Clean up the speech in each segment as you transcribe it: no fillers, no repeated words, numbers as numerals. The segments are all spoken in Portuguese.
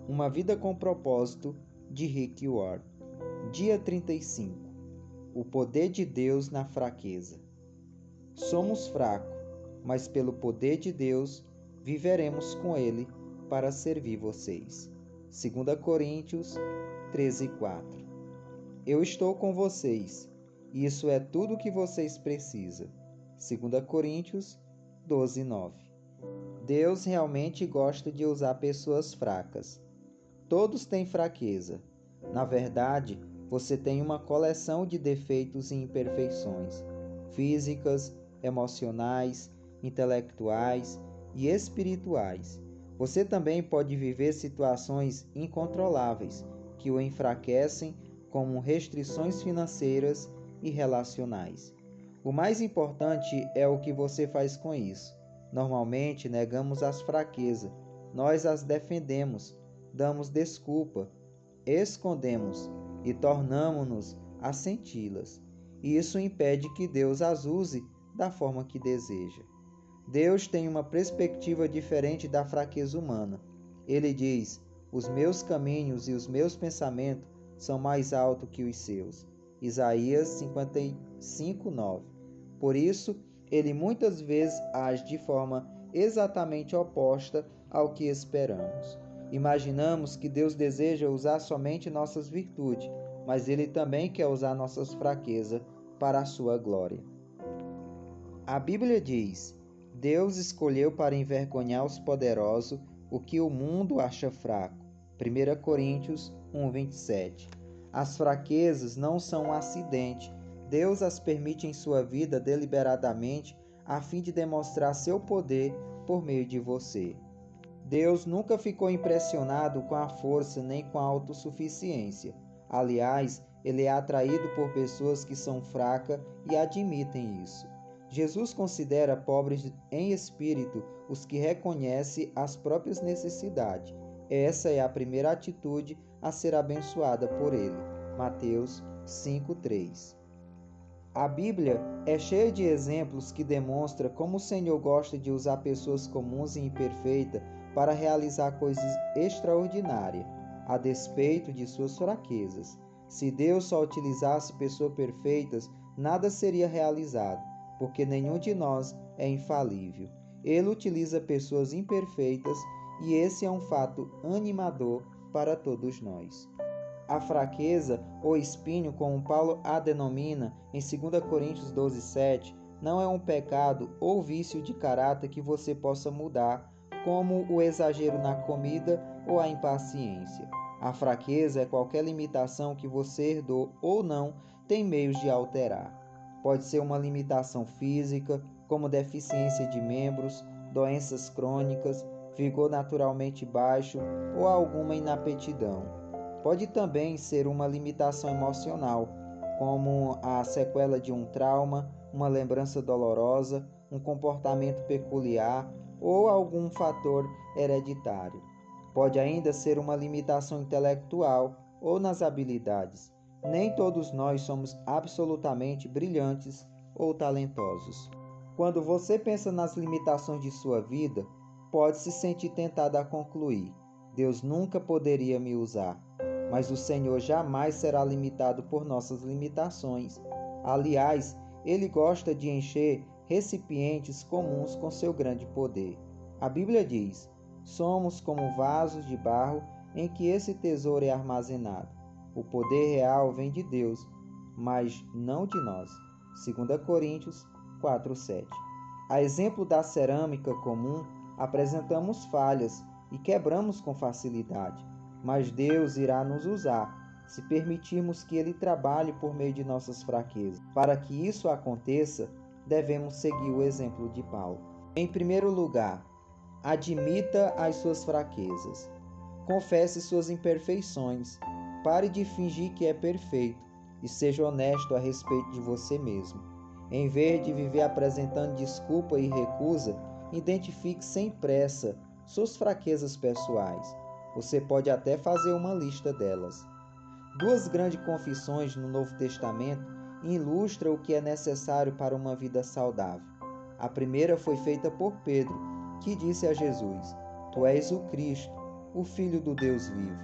Uma Vida com Propósito, de Rick Warren. Dia 35. O poder de Deus na fraqueza. Somos fracos, mas pelo poder de Deus viveremos com Ele para servir vocês. 2 Coríntios 13:4. Eu estou com vocês, e isso é tudo o que vocês precisam. 2 Coríntios 12:9. Deus realmente gosta de usar pessoas fracas. Todos têm fraqueza. Na verdade, você tem uma coleção de defeitos e imperfeições, físicas, emocionais, intelectuais e espirituais. Você também pode viver situações incontroláveis que o enfraquecem, como restrições financeiras e relacionais. O mais importante é o que você faz com isso. Normalmente negamos as fraquezas, nós as defendemos, damos desculpa, escondemos e tornamo-nos a senti-las. E isso impede que Deus as use da forma que deseja. Deus tem uma perspectiva diferente da fraqueza humana. Ele diz: os meus caminhos e os meus pensamentos são mais altos que os seus. Isaías 55:9. Por isso, ele muitas vezes age de forma exatamente oposta ao que esperamos. Imaginamos que Deus deseja usar somente nossas virtudes, mas Ele também quer usar nossas fraquezas para a sua glória. A Bíblia diz: Deus escolheu para envergonhar os poderosos o que o mundo acha fraco. 1 Coríntios 1:27. As fraquezas não são um acidente. Deus as permite em sua vida deliberadamente a fim de demonstrar seu poder por meio de você. Deus nunca ficou impressionado com a força nem com a autossuficiência. Aliás, Ele é atraído por pessoas que são fracas e admitem isso. Jesus considera pobres em espírito os que reconhecem as próprias necessidades. Essa é a primeira atitude a ser abençoada por Ele. Mateus 5:3. A Bíblia é cheia de exemplos que demonstram como o Senhor gosta de usar pessoas comuns e imperfeitas para realizar coisas extraordinárias, a despeito de suas fraquezas. Se Deus só utilizasse pessoas perfeitas, nada seria realizado, porque nenhum de nós é infalível. Ele utiliza pessoas imperfeitas e esse é um fato animador para todos nós. A fraqueza, ou espinho, como Paulo a denomina em 2 Coríntios 12:7, não é um pecado ou vício de caráter que você possa mudar, como o exagero na comida ou a impaciência. A fraqueza é qualquer limitação que você herdou ou não tem meios de alterar. Pode ser uma limitação física, como deficiência de membros, doenças crônicas, vigor naturalmente baixo ou alguma inaptidão. Pode também ser uma limitação emocional, como a sequela de um trauma, uma lembrança dolorosa, um comportamento peculiar ou algum fator hereditário. Pode ainda ser uma limitação intelectual ou nas habilidades. Nem todos nós somos absolutamente brilhantes ou talentosos. Quando você pensa nas limitações de sua vida, pode se sentir tentado a concluir: Deus nunca poderia me usar. Mas o Senhor jamais será limitado por nossas limitações. Aliás, Ele gosta de encher recipientes comuns com seu grande poder. A Bíblia diz: somos como vasos de barro em que esse tesouro é armazenado. O poder real vem de Deus, mas não de nós. 2 Coríntios 4:7. A exemplo da cerâmica comum, apresentamos falhas e quebramos com facilidade. Mas Deus irá nos usar, se permitirmos que Ele trabalhe por meio de nossas fraquezas. Para que isso aconteça, devemos seguir o exemplo de Paulo. Em primeiro lugar, admita as suas fraquezas. Confesse suas imperfeições. Pare de fingir que é perfeito e seja honesto a respeito de você mesmo. Em vez de viver apresentando desculpa e recusa, identifique sem pressa suas fraquezas pessoais. Você pode até fazer uma lista delas. Duas grandes confissões no Novo Testamento ilustram o que é necessário para uma vida saudável. A primeira foi feita por Pedro, que disse a Jesus: Tu és o Cristo, o Filho do Deus vivo.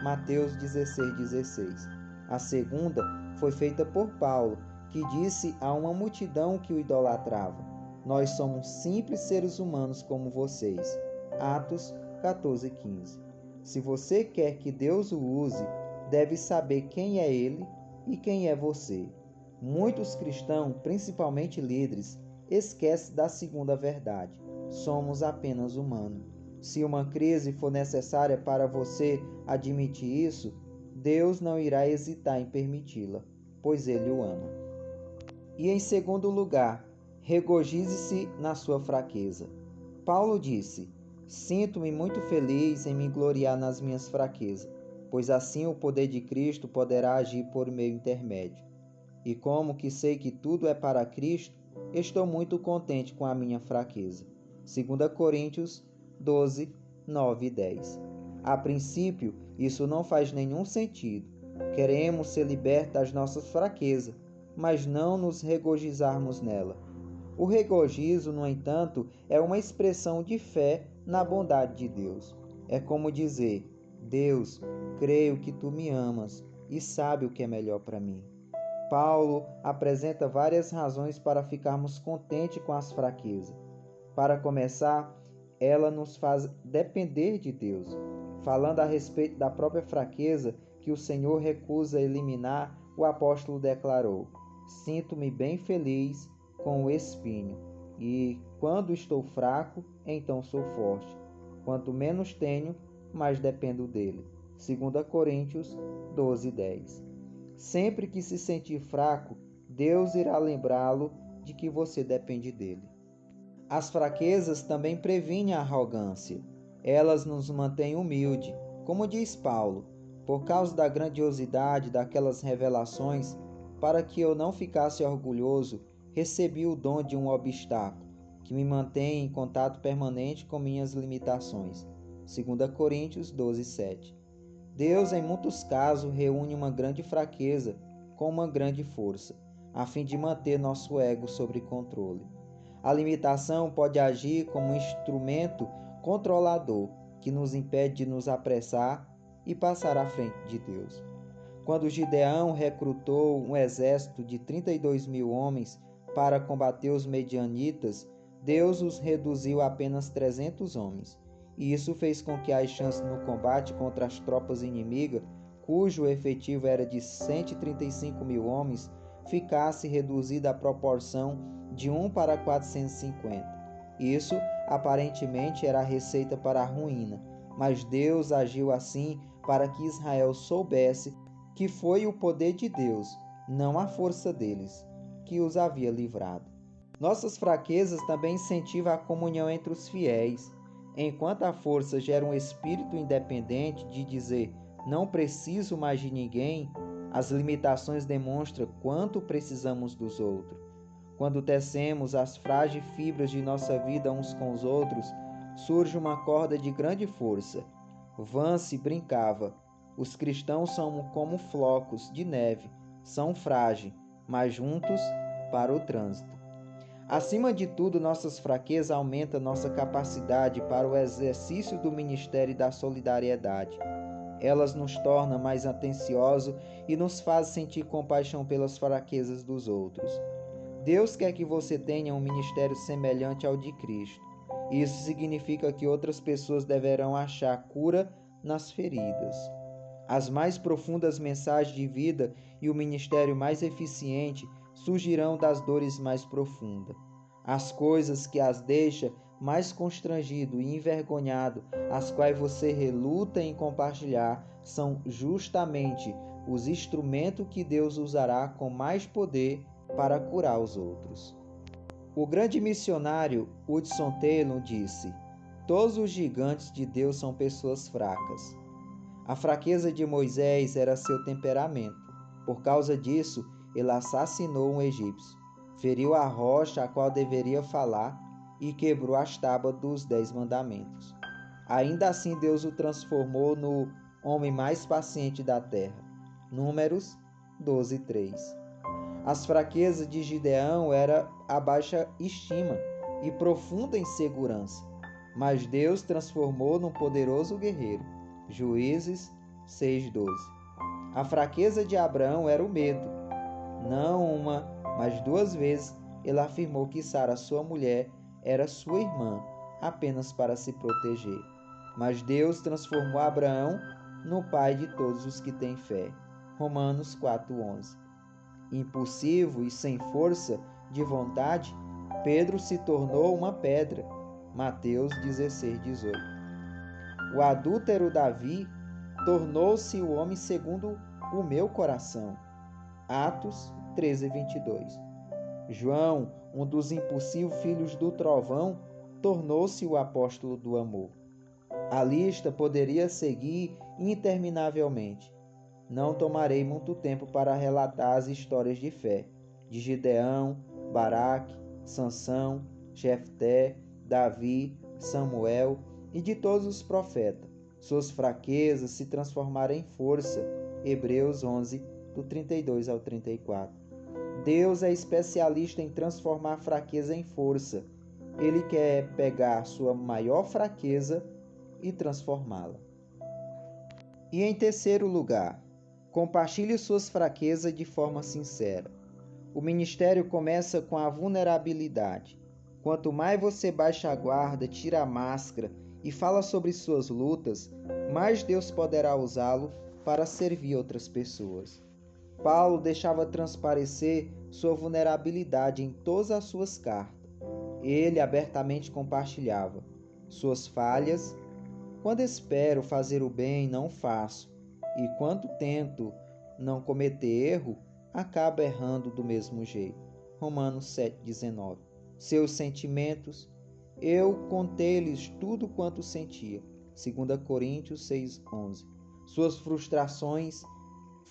Mateus 16:16. A segunda foi feita por Paulo, que disse a uma multidão que o idolatrava: Nós somos simples seres humanos como vocês. Atos 14:15. Se você quer que Deus o use, deve saber quem é Ele e quem é você. Muitos cristãos, principalmente líderes, esquecem da segunda verdade. Somos apenas humanos. Se uma crise for necessária para você admitir isso, Deus não irá hesitar em permiti-la, pois Ele o ama. E em segundo lugar, regozije-se na sua fraqueza. Paulo disse: Sinto-me muito feliz em me gloriar nas minhas fraquezas, pois assim o poder de Cristo poderá agir por meu intermédio. E como que sei que tudo é para Cristo, estou muito contente com a minha fraqueza. 2 Coríntios 12, 9 e 10. A princípio, isso não faz nenhum sentido. Queremos ser libertos das nossas fraquezas, mas não nos regozijarmos nela. O regozijo, no entanto, é uma expressão de fé na bondade de Deus. É como dizer: Deus, creio que tu me amas e sabe o que é melhor para mim. Paulo apresenta várias razões para ficarmos contentes com as fraquezas. Para começar, ela nos faz depender de Deus. Falando a respeito da própria fraqueza que o Senhor recusa eliminar, o apóstolo declarou: Sinto-me bem feliz com o espinho, e quando estou fraco, então sou forte. Quanto menos tenho, mais dependo dele. 2 Coríntios 12, 10. Sempre que se sentir fraco, Deus irá lembrá-lo de que você depende dele. As fraquezas também previnem a arrogância. Elas nos mantêm humildes, como diz Paulo, por causa da grandiosidade daquelas revelações, para que eu não ficasse orgulhoso, recebi o dom de um obstáculo, que me mantém em contato permanente com minhas limitações. 2 Coríntios 12, 7. Deus, em muitos casos, reúne uma grande fraqueza com uma grande força, a fim de manter nosso ego sob controle. A limitação pode agir como um instrumento controlador que nos impede de nos apressar e passar à frente de Deus. Quando Gideão recrutou um exército de 32.000 homens para combater os medianitas, Deus os reduziu a apenas 300 homens. E isso fez com que as chances no combate contra as tropas inimigas, cujo efetivo era de 135.000 homens, ficasse reduzida à proporção de 1 para 450. Isso, aparentemente, era a receita para a ruína, mas Deus agiu assim para que Israel soubesse que foi o poder de Deus, não a força deles, que os havia livrado. Nossas fraquezas também incentivam a comunhão entre os fiéis. Enquanto a força gera um espírito independente de dizer não preciso mais de ninguém, as limitações demonstram quanto precisamos dos outros. Quando tecemos as frágeis fibras de nossa vida uns com os outros, surge uma corda de grande força. Vance brincava: os cristãos são como flocos de neve, são frágeis, mas juntos para o trânsito. Acima de tudo, nossas fraquezas aumentam nossa capacidade para o exercício do ministério da solidariedade. Elas nos tornam mais atenciosos e nos fazem sentir compaixão pelas fraquezas dos outros. Deus quer que você tenha um ministério semelhante ao de Cristo. Isso significa que outras pessoas deverão achar cura nas feridas. As mais profundas mensagens de vida e o ministério mais eficiente surgirão das dores mais profundas. As coisas que as deixam mais constrangido e envergonhado, as quais você reluta em compartilhar, são justamente os instrumentos que Deus usará com mais poder para curar os outros. O grande missionário Hudson Taylor disse: todos os gigantes de Deus são pessoas fracas. A fraqueza de Moisés era seu temperamento. Por causa disso, ele assassinou um egípcio, feriu a rocha a qual deveria falar e quebrou as tábuas dos 10 mandamentos. Ainda assim, Deus o transformou no homem mais paciente da terra. Números 12, 3. As fraquezas de Gideão eram a baixa estima e profunda insegurança, mas Deus transformou num poderoso guerreiro. Juízes 6:12. A fraqueza de Abraão era o medo. Não uma, mas 2 vezes ele afirmou que Sara, sua mulher, era sua irmã, apenas para se proteger. Mas Deus transformou Abraão no pai de todos os que têm fé. Romanos 4:11. Impulsivo e sem força de vontade, Pedro se tornou uma pedra. Mateus 16:18. O adúltero Davi tornou-se o homem segundo o meu coração. Atos 13:22. João, um dos impulsivos filhos do trovão, tornou-se o apóstolo do amor. A lista poderia seguir interminavelmente. Não tomarei muito tempo para relatar as histórias de fé de Gideão, Baraque, Sansão, Jefté, Davi, Samuel e de todos os profetas. Suas fraquezas se transformaram em força. Hebreus 11, do 32 ao 34. Deus é especialista em transformar fraqueza em força. Ele quer pegar sua maior fraqueza e transformá-la. E em terceiro lugar, compartilhe suas fraquezas de forma sincera. O ministério começa com a vulnerabilidade. Quanto mais você baixa a guarda, tira a máscara e fala sobre suas lutas, mais Deus poderá usá-lo para servir outras pessoas. Paulo deixava transparecer sua vulnerabilidade em todas as suas cartas. Ele abertamente compartilhava suas falhas. Quando espero fazer o bem, não faço, e quando tento não cometer erro, acabo errando do mesmo jeito. Romanos 7:19. Seus sentimentos, eu contei-lhes tudo quanto sentia. 2 Coríntios 6:11. Suas frustrações,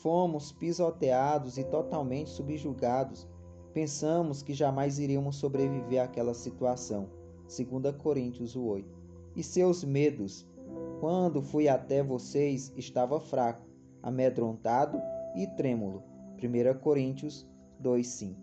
fomos pisoteados e totalmente subjugados. Pensamos que jamais iríamos sobreviver àquela situação. 2 Coríntios 8. E seus medos, quando fui até vocês, estava fraco, amedrontado e trêmulo. 1 Coríntios 2:5.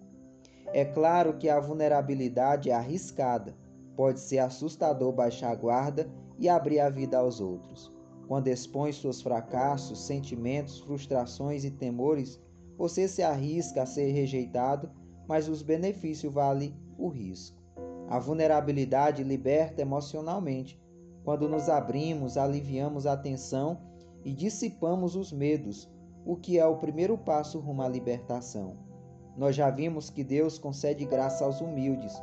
É claro que a vulnerabilidade é arriscada. Pode ser assustador baixar a guarda e abrir a vida aos outros. Quando expõe seus fracassos, sentimentos, frustrações e temores, você se arrisca a ser rejeitado, mas os benefícios valem o risco. A vulnerabilidade liberta emocionalmente. Quando nos abrimos, aliviamos a tensão e dissipamos os medos, o que é o primeiro passo rumo à libertação. Nós já vimos que Deus concede graça aos humildes,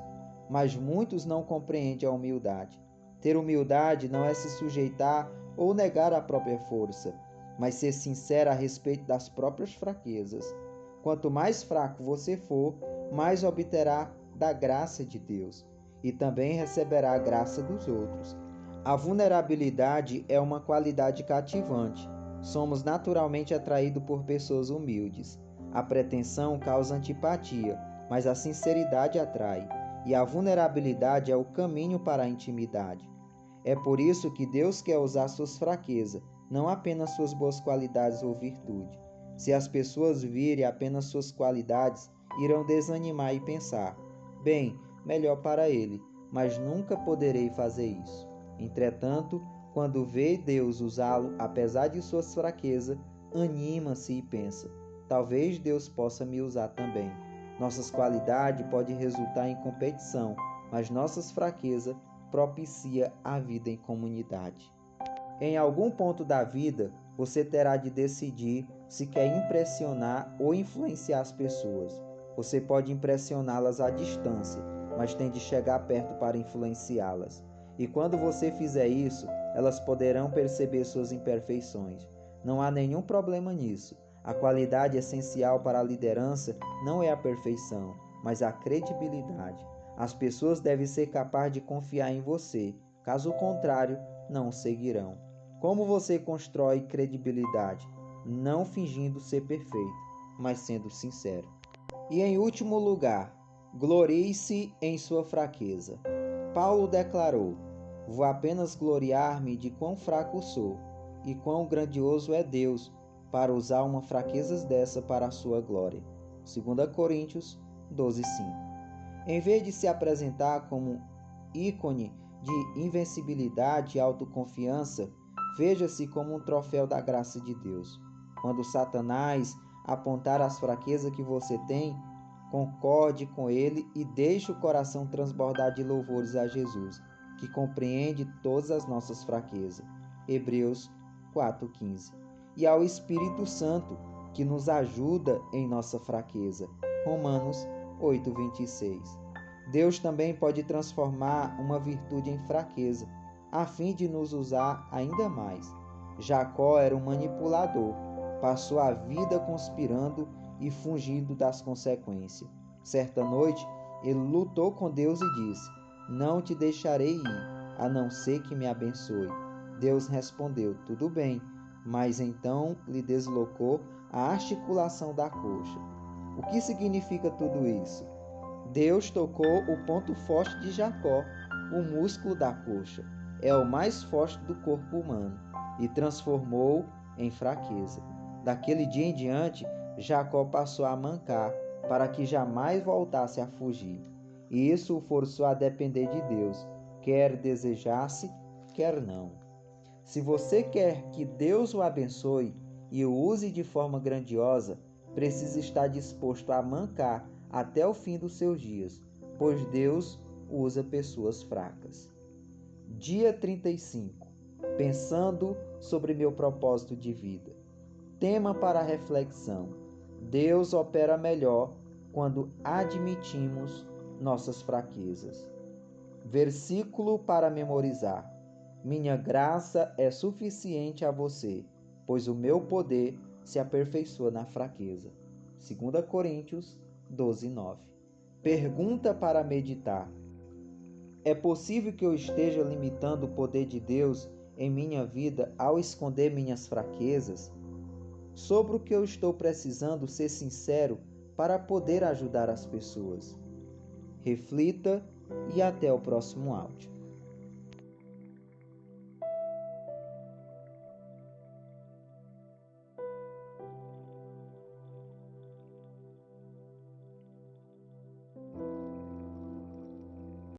mas muitos não compreendem a humildade. Ter humildade não é se sujeitar ou negar a própria força, mas ser sincero a respeito das próprias fraquezas. Quanto mais fraco você for, mais obterá da graça de Deus e também receberá a graça dos outros. A vulnerabilidade é uma qualidade cativante. Somos naturalmente atraídos por pessoas humildes. A pretensão causa antipatia, mas a sinceridade atrai, e a vulnerabilidade é o caminho para a intimidade. É por isso que Deus quer usar suas fraquezas, não apenas suas boas qualidades ou virtudes. Se as pessoas virem apenas suas qualidades, irão desanimar e pensar: bem, melhor para ele, mas nunca poderei fazer isso. Entretanto, quando vê Deus usá-lo, apesar de suas fraquezas, anima-se e pensa: talvez Deus possa me usar também. Nossas qualidades podem resultar em competição, mas nossas fraquezas propicia a vida em comunidade. Em algum ponto da vida, você terá de decidir se quer impressionar ou influenciar as pessoas. Você pode impressioná-las à distância, mas tem de chegar perto para influenciá-las. E quando você fizer isso, elas poderão perceber suas imperfeições. Não há nenhum problema nisso. A qualidade essencial para a liderança não é a perfeição, mas a credibilidade. As pessoas devem ser capazes de confiar em você, caso contrário, não o seguirão. Como você constrói credibilidade? Não fingindo ser perfeito, mas sendo sincero. E em último lugar, glorie-se em sua fraqueza. Paulo declarou: vou apenas gloriar-me de quão fraco sou, e quão grandioso é Deus para usar uma fraqueza dessa para a sua glória. 2 Coríntios 12:5. Em vez de se apresentar como ícone de invencibilidade e autoconfiança, Veja-se como um troféu da graça de Deus. Quando Satanás apontar as fraquezas que você tem, concorde com ele e deixe o coração transbordar de louvores a Jesus, que compreende todas as nossas fraquezas. Hebreus 4,15. E ao Espírito Santo, que nos ajuda em nossa fraqueza. Romanos 8,26. Deus também pode transformar uma virtude em fraqueza, a fim de nos usar ainda mais. Jacó era um manipulador, passou a vida conspirando e fugindo das consequências. Certa noite, ele lutou com Deus e disse: "Não te deixarei ir, a não ser que me abençoe." Deus respondeu: "Tudo bem," mas então lhe deslocou a articulação da coxa. O que significa tudo isso? Deus tocou o ponto forte de Jacó, o músculo da coxa. É o mais forte do corpo humano, e transformou em fraqueza. Daquele dia em diante, Jacó passou a mancar, para que jamais voltasse a fugir. E isso o forçou a depender de Deus, quer desejasse, quer não. Se você quer que Deus o abençoe e o use de forma grandiosa, precisa estar disposto a mancar até o fim dos seus dias, pois Deus usa pessoas fracas. Dia 35. Pensando sobre meu propósito de vida. Tema para reflexão: Deus opera melhor quando admitimos nossas fraquezas. Versículo para memorizar: minha graça é suficiente a você, pois o meu poder se aperfeiçoa na fraqueza. 2 Coríntios 12:9. Pergunta para meditar: é possível que eu esteja limitando o poder de Deus em minha vida ao esconder minhas fraquezas? Sobre o que eu estou precisando ser sincero para poder ajudar as pessoas. Reflita e até o próximo áudio.